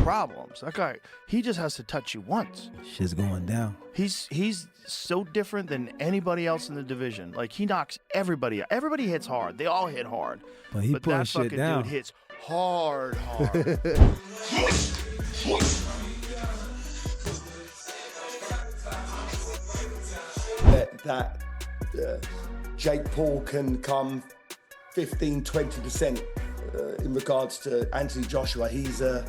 problems. That guy, he just has to touch you once. Shit's going down. He's so different than anybody else in the division. Like, he knocks everybody out. Everybody hits hard. They all hit hard. But that shit fucking down. dude hits hard. that Jake Paul can come 15-20% in regards to Anthony Joshua. He's a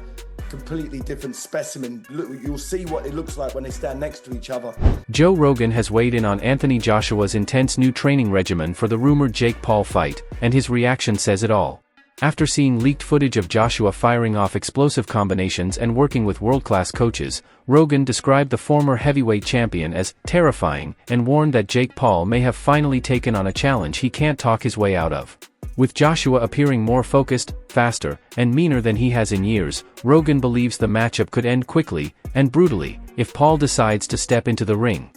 completely different specimen. Look, you'll see what it looks like when they stand next to each other. Joe Rogan has weighed in on Anthony Joshua's intense new training regimen for the rumored Jake Paul fight, and his reaction says it all. After seeing leaked footage of Joshua firing off explosive combinations and working with world-class coaches, Rogan described the former heavyweight champion as terrifying and warned that Jake Paul may have finally taken on a challenge he can't talk his way out of. With Joshua appearing more focused, faster, and meaner than he has in years, Rogan believes the matchup could end quickly and brutally if Paul decides to step into the ring.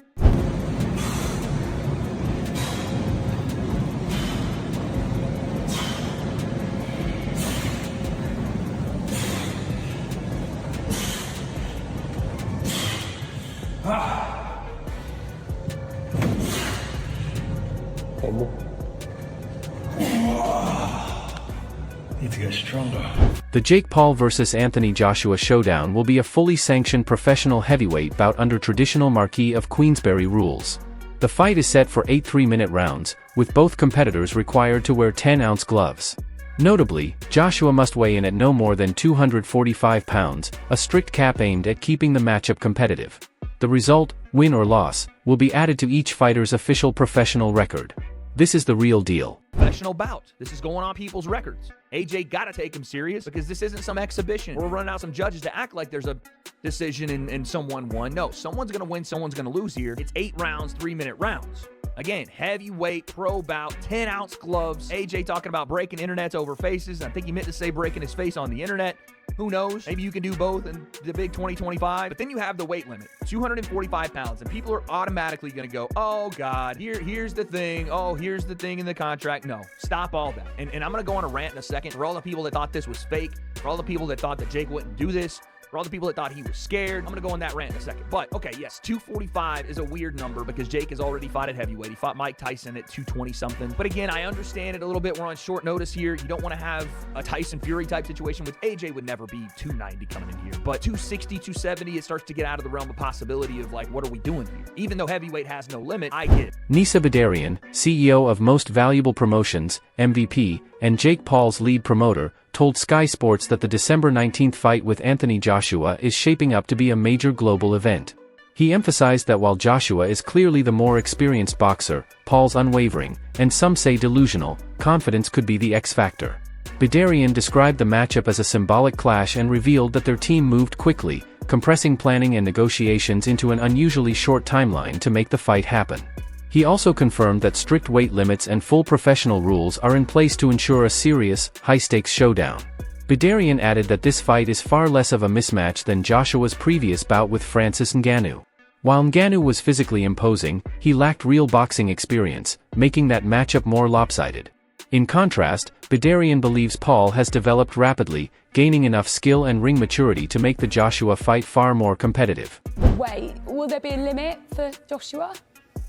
Need to get stronger. The Jake Paul vs. Anthony Joshua showdown will be a fully sanctioned professional heavyweight bout under traditional Marquis of Queensberry rules. The fight is set for 8 3-minute rounds, with both competitors required to wear 10-ounce gloves. Notably, Joshua must weigh in at no more than 245 pounds, a strict cap aimed at keeping the matchup competitive. The result, win or loss, will be added to each fighter's official professional record. This is the real deal. Professional bout. This is going on people's records. AJ gotta take him serious because this isn't some exhibition. We're running out some judges to act like there's a decision and someone won. No, someone's gonna win, someone's gonna lose here. It's 8 rounds, 3-minute rounds. Again, heavyweight pro bout, 10-ounce gloves. AJ talking about breaking internets over faces. I think he meant to say breaking his face on the internet. Who knows? Maybe you can do both in the big 2025. But then you have the weight limit, 245 pounds, and people are automatically going to go, oh, God, here's the thing. Oh, here's the thing in the contract. No, stop all that. And I'm going to go on a rant in a second for all the people that thought this was fake, for all the people that thought that Jake wouldn't do this, for all the people that thought he was scared. I'm going to go on that rant in a second. But, okay, yes, 245 is a weird number because Jake has already fought at heavyweight. He fought Mike Tyson at 220-something. But again, I understand it a little bit. We're on short notice here. You don't want to have a Tyson Fury type situation, which AJ would never be 290 coming in here. But 260, 270, it starts to get out of the realm of possibility of, like, what are we doing here? Even though heavyweight has no limit, I get it. Nisa Badarian, CEO of Most Valuable Promotions, MVP, and Jake Paul's lead promoter, told Sky Sports that the December 19th fight with Anthony Joshua is shaping up to be a major global event. He emphasized that while Joshua is clearly the more experienced boxer, Paul's unwavering, and some say delusional, confidence could be the X factor. Badarian described the matchup as a symbolic clash and revealed that their team moved quickly, compressing planning and negotiations into an unusually short timeline to make the fight happen. He also confirmed that strict weight limits and full professional rules are in place to ensure a serious, high-stakes showdown. Badarian added that this fight is far less of a mismatch than Joshua's previous bout with Francis Ngannou. While Ngannou was physically imposing, he lacked real boxing experience, making that matchup more lopsided. In contrast, Badarian believes Paul has developed rapidly, gaining enough skill and ring maturity to make the Joshua fight far more competitive. Wait, will there be a limit for Joshua?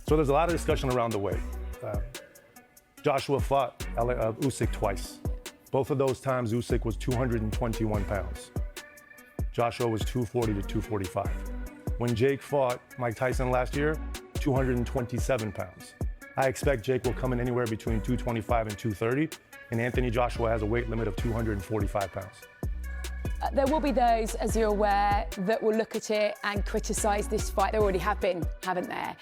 So there's a lot of discussion around the weight. Joshua fought Usyk twice. Both of those times, Usyk was 221 pounds. Joshua was 240 to 245. When Jake fought Mike Tyson last year, 227 pounds. I expect Jake will come in anywhere between 225 and 230, and Anthony Joshua has a weight limit of 245 pounds. There will be those, as you're aware, that will look at it and criticise this fight. There already have been, haven't there?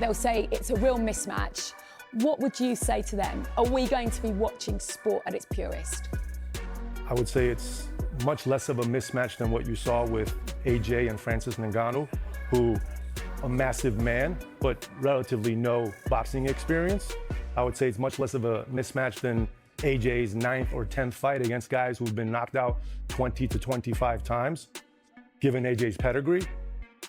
They'll say it's a real mismatch. What would you say to them? Are we going to be watching sport at its purest? I would say it's much less of a mismatch than what you saw with AJ and Francis Ngannou, who a massive man, but relatively no boxing experience. I would say it's much less of a mismatch than AJ's 9th or 10th fight against guys who've been knocked out 20 to 25 times. Given AJ's pedigree,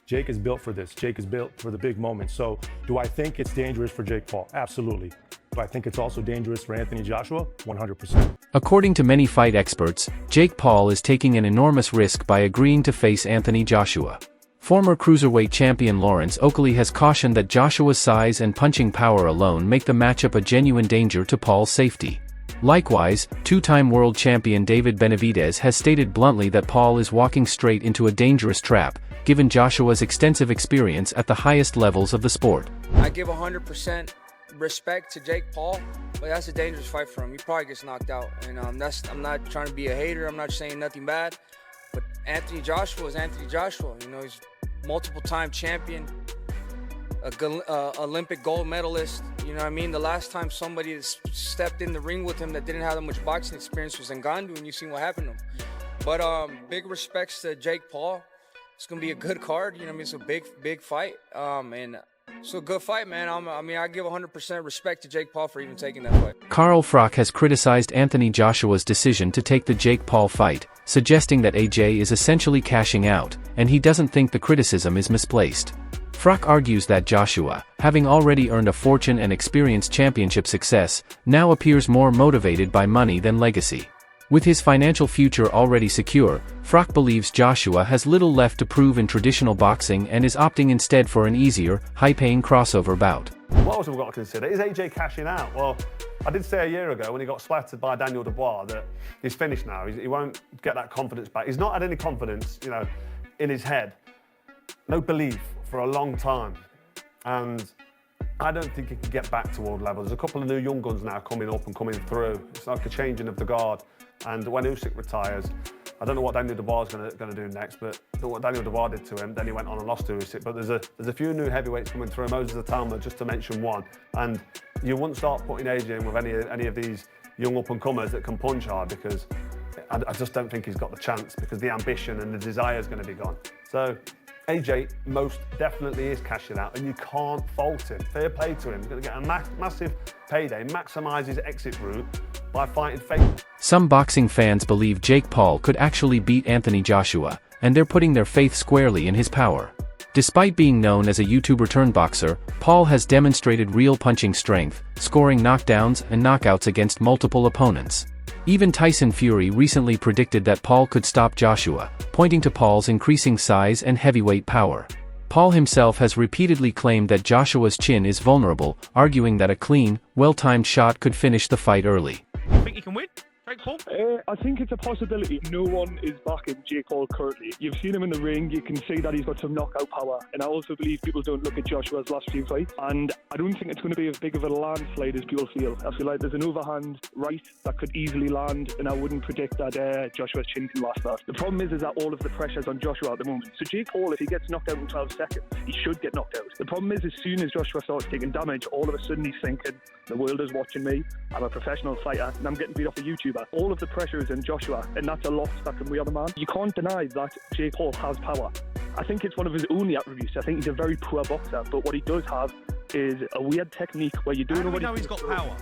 Jake is built for this. Jake is built for the big moments. So do I think it's dangerous for Jake Paul? Absolutely. Do I think it's also dangerous for Anthony Joshua? 100%. According to many fight experts, Jake Paul is taking an enormous risk by agreeing to face Anthony Joshua. Former cruiserweight champion Lawrence Oakley has cautioned that Joshua's size and punching power alone make the matchup a genuine danger to Paul's safety. Likewise, two-time world champion David Benavidez has stated bluntly that Paul is walking straight into a dangerous trap, given Joshua's extensive experience at the highest levels of the sport. I give 100% respect to Jake Paul, but that's a dangerous fight for him. He probably gets knocked out, and I'm not trying to be a hater. I'm not saying nothing bad, but Anthony Joshua is Anthony Joshua. You know, he's multiple-time champion, Olympic gold medalist. You know what I mean? The last time somebody stepped in the ring with him that didn't have that much boxing experience was Ngannou, and you've seen what happened to him. But big respects to Jake Paul. It's gonna be a good card. You know what I mean? It's a big fight, and it's a good fight, man. I give 100% respect to Jake Paul for even taking that fight. Carl Froch has criticized Anthony Joshua's decision to take the Jake Paul fight, suggesting that AJ is essentially cashing out, and he doesn't think the criticism is misplaced. Froch argues that Joshua, having already earned a fortune and experienced championship success, now appears more motivated by money than legacy. With his financial future already secure, Froch believes Joshua has little left to prove in traditional boxing and is opting instead for an easier, high-paying crossover bout. What else have we got to consider? Is AJ cashing out? Well, I did say a year ago when he got splattered by Daniel Dubois that he's finished now. He won't get that confidence back. He's not had any confidence, you know, in his head. No belief for a long time. And I don't think he can get back to world level. There's a couple of new young guns now coming up and coming through. It's like a changing of the guard. And when Usyk retires, I don't know what Daniel Dubois is going to do next, but what Daniel Dubois did to him, then he went on and lost to Usyk. But there's a few new heavyweights coming through, Moses Atama, just to mention one. And you wouldn't start putting AJ in with any of these young up-and-comers that can punch hard, because I just don't think he's got the chance, because the ambition and the desire is going to be gone. So AJ most definitely is cashing out, and you can't fault him. Fair play to him. He's going to get a massive payday, maximise his exit route by fighting fake. Some boxing fans believe Jake Paul could actually beat Anthony Joshua, and they're putting their faith squarely in his power. Despite being known as a YouTuber-turned-boxer, Paul has demonstrated real punching strength, scoring knockdowns and knockouts against multiple opponents. Even Tyson Fury recently predicted that Paul could stop Joshua, pointing to Paul's increasing size and heavyweight power. Paul himself has repeatedly claimed that Joshua's chin is vulnerable, arguing that a clean, well-timed shot could finish the fight early. You think he can win, Jake Paul? I think it's a possibility. No one is backing Jake Paul currently. You've seen him in the ring, you can see that he's got some knockout power, and I also believe people don't look at Joshua's last few fights, and I don't think it's going to be as big of a landslide as people feel. I feel like there's an overhand right that could easily land, and I wouldn't predict that Joshua's chin can last that. The problem is that all of the pressure's on Joshua at the moment. So Jake Paul, if he gets knocked out in 12 seconds, he should get knocked out. The problem is, as soon as Joshua starts taking damage, all of a sudden he's thinking, the world is watching me, I'm a professional fighter, and I'm getting beat off a YouTuber. All of the pressure is in Joshua, and that's a loss that can weigh on the man. You can't deny that Jake Paul has power. I think it's one of his only attributes. I think he's a very poor boxer, but what he does have is a weird technique where you don't know what he's got power.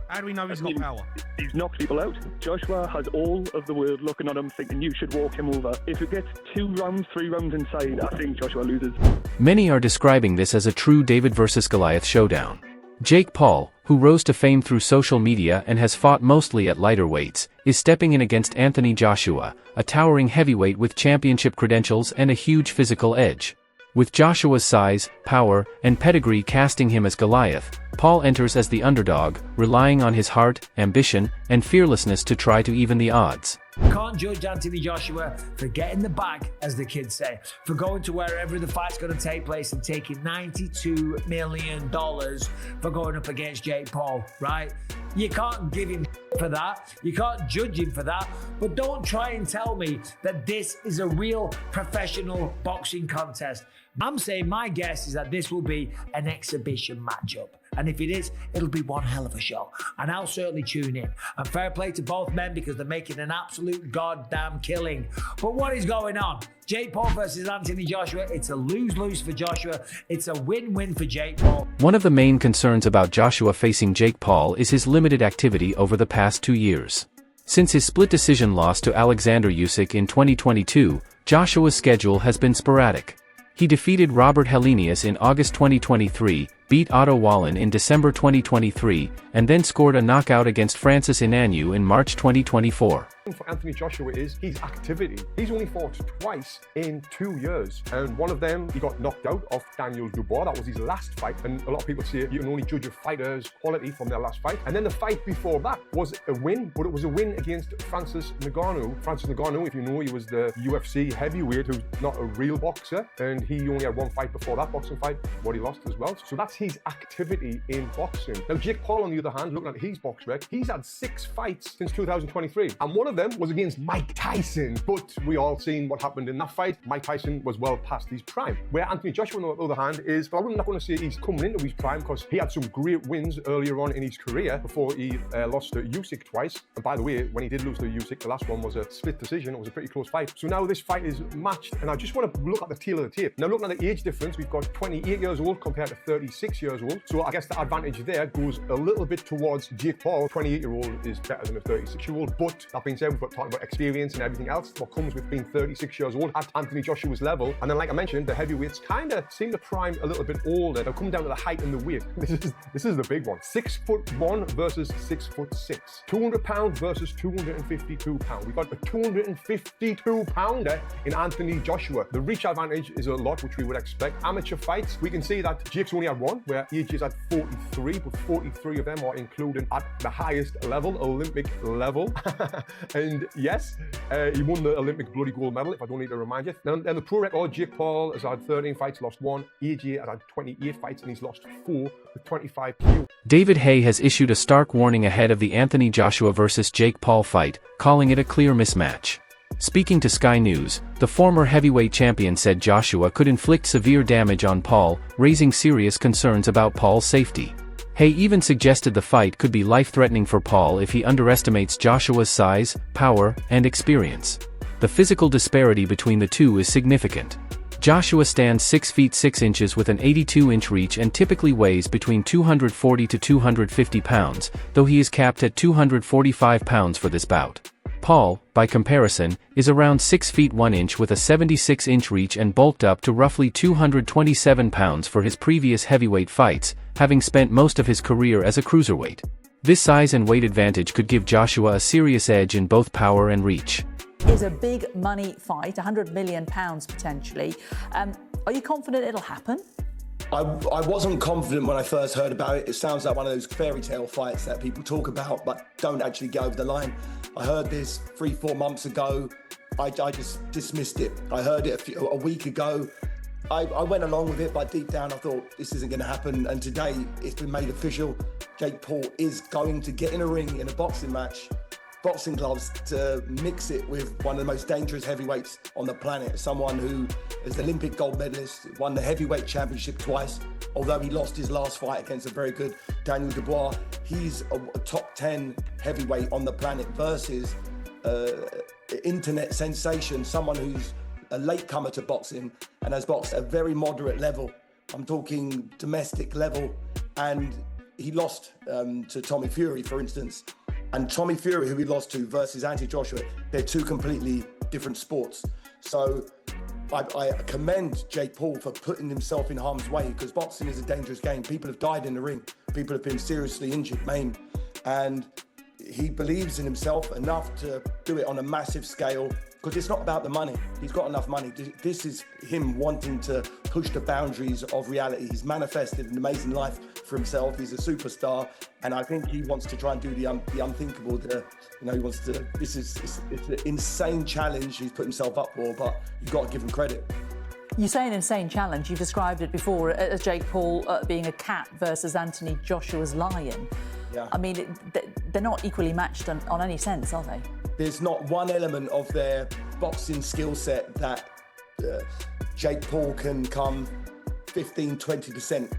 How do we know he's got power? He's knocked people out. Joshua has all of the world looking at him thinking you should walk him over. If it gets 2 rounds, 3 rounds inside, I think Joshua loses. Many are describing this as a true David versus Goliath showdown. Jake Paul, who rose to fame through social media and has fought mostly at lighter weights, is stepping in against Anthony Joshua, a towering heavyweight with championship credentials and a huge physical edge. With Joshua's size, power, and pedigree casting him as Goliath, Paul enters as the underdog, relying on his heart, ambition, and fearlessness to try to even the odds. Can't judge Anthony Joshua for getting the bag, as the kids say, for going to wherever the fight's going to take place and taking $92 million for going up against Jake Paul, right? You can't give him for that. You can't judge him for that. But don't try and tell me that this is a real professional boxing contest. I'm saying my guess is that this will be an exhibition matchup. And if it is, it'll be one hell of a show. And I'll certainly tune in. And fair play to both men because they're making an absolute goddamn killing. But what is going on? Jake Paul versus Anthony Joshua. It's a lose-lose for Joshua. It's a win-win for Jake Paul. One of the main concerns about Joshua facing Jake Paul is his limited activity over the past 2 years. Since his split decision loss to Alexander Usyk in 2022, Joshua's schedule has been sporadic. He defeated Robert Helenius in August 2023, beat Otto Wallin in December 2023, and then scored a knockout against Francis Ngannou in March 2024. For Anthony Joshua is his activity. He's only fought twice in 2 years, and one of them he got knocked out off Daniel Dubois. That was his last fight, and a lot of people say you can only judge a fighter's quality from their last fight. And then the fight before that was a win, but it was a win against Francis Ngannou. Francis Ngannou, if you know, he was the UFC heavyweight who's not a real boxer, and he only had one fight before that boxing fight, what he lost as well. So that's his activity in boxing. Now Jake Paul, on the other hand, looking at his box rec, he's had 6 fights since 2023, and one of them was against Mike Tyson, but we all seen what happened in that fight. Mike Tyson was well past his prime. Where Anthony Joshua, on the other hand, is, well, I'm not going to say he's coming into his prime, because he had some great wins earlier on in his career before he lost to Usyk twice. And by the way, when he did lose to Usyk, the last one was a split decision. It was a pretty close fight. So now this fight is matched, and I just want to look at the tail of the tape. Now, looking at the age difference, we've got 28 years old compared to 36 years old. So I guess the advantage there goes a little bit towards Jake Paul. 28-year-old is better than a 36-year-old. But that being said, we've got talking about experience and everything else, what comes with being 36 years old at Anthony Joshua's level. And then, like I mentioned, the heavyweights kind of seem to prime a little bit older. They'll come down to the height and the weight. This is the big one. 6'1" versus 6'6". 200 pounds versus 252 pounds. We've got a 252 pounder in Anthony Joshua. The reach advantage is a lot, which we would expect. Amateur fights, we can see that Jake's only had one, where AJ's had 43, but 43 of them are included at the highest level, Olympic level. And yes, he won the Olympic bloody gold medal, if I don't need to remind you. Then the pro record, Jake Paul has had 13 fights, lost 1. AJ has had 28 fights, and he's lost 4 with 25 KO. David Haye has issued a stark warning ahead of the Anthony Joshua vs. Jake Paul fight, calling it a clear mismatch. Speaking to Sky News, the former heavyweight champion said Joshua could inflict severe damage on Paul, raising serious concerns about Paul's safety. Haye even suggested the fight could be life-threatening for Paul if he underestimates Joshua's size, power, and experience. The physical disparity between the two is significant. Joshua stands 6 feet 6 inches with an 82-inch reach and typically weighs between 240 to 250 pounds, though he is capped at 245 pounds for this bout. Paul, by comparison, is around 6 feet 1 inch with a 76-inch reach and bulked up to roughly 227 pounds for his previous heavyweight fights, having spent most of his career as a cruiserweight. This size and weight advantage could give Joshua a serious edge in both power and reach. It's a big money fight, £100 million potentially. Are you confident it'll happen? I wasn't confident when I first heard about it. It sounds like one of those fairy tale fights that people talk about but don't actually get over the line. I heard this 3-4 months ago. I just dismissed it. I heard it a week ago. I went along with it, but deep down I thought this isn't going to happen. And today it's been made official. Jake Paul is going to get in a ring in a boxing match, boxing gloves, to mix it with one of the most dangerous heavyweights on the planet. Someone who is the Olympic gold medalist, won the heavyweight championship twice. Although he lost his last fight against a very good Daniel Dubois, he's a top 10 heavyweight on the planet versus internet sensation, someone who's a latecomer to boxing and has boxed at a very moderate level. I'm talking domestic level, and he lost to Tommy Fury, for instance. And Tommy Fury, who he lost to, versus Anthony Joshua, they're two completely different sports. So I commend Jake Paul for putting himself in harm's way, because boxing is a dangerous game. People have died in the ring. People have been seriously injured, maimed. And he believes in himself enough to do it on a massive scale, because it's not about the money. He's got enough money. This is him wanting to push the boundaries of reality. He's manifested an amazing life for himself. He's a superstar, and I think he wants to try and do the unthinkable. He wants to. It's an insane challenge he's put himself up for, but you've got to give him credit. You say an insane challenge. You described it before as Jake Paul being a cat versus Anthony Joshua's lion. Yeah. I mean, they're not equally matched on any sense, are they? There's not one element of their boxing skill set that Jake Paul can come 15-20%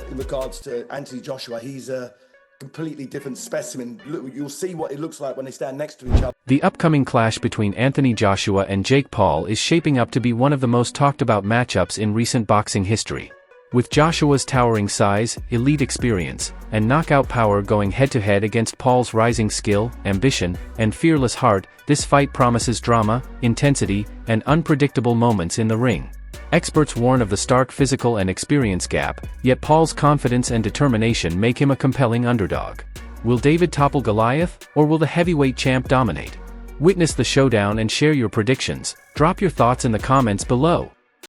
in regards to Anthony Joshua. He's a completely different specimen. Look, you'll see what it looks like when they stand next to each other. The upcoming clash between Anthony Joshua and Jake Paul is shaping up to be one of the most talked about matchups in recent boxing history. With Joshua's towering size, elite experience, and knockout power going head-to-head against Paul's rising skill, ambition, and fearless heart, this fight promises drama, intensity, and unpredictable moments in the ring. Experts warn of the stark physical and experience gap, yet Paul's confidence and determination make him a compelling underdog. Will David topple Goliath, or will the heavyweight champ dominate? Witness the showdown and share your predictions. Drop your thoughts in the comments below.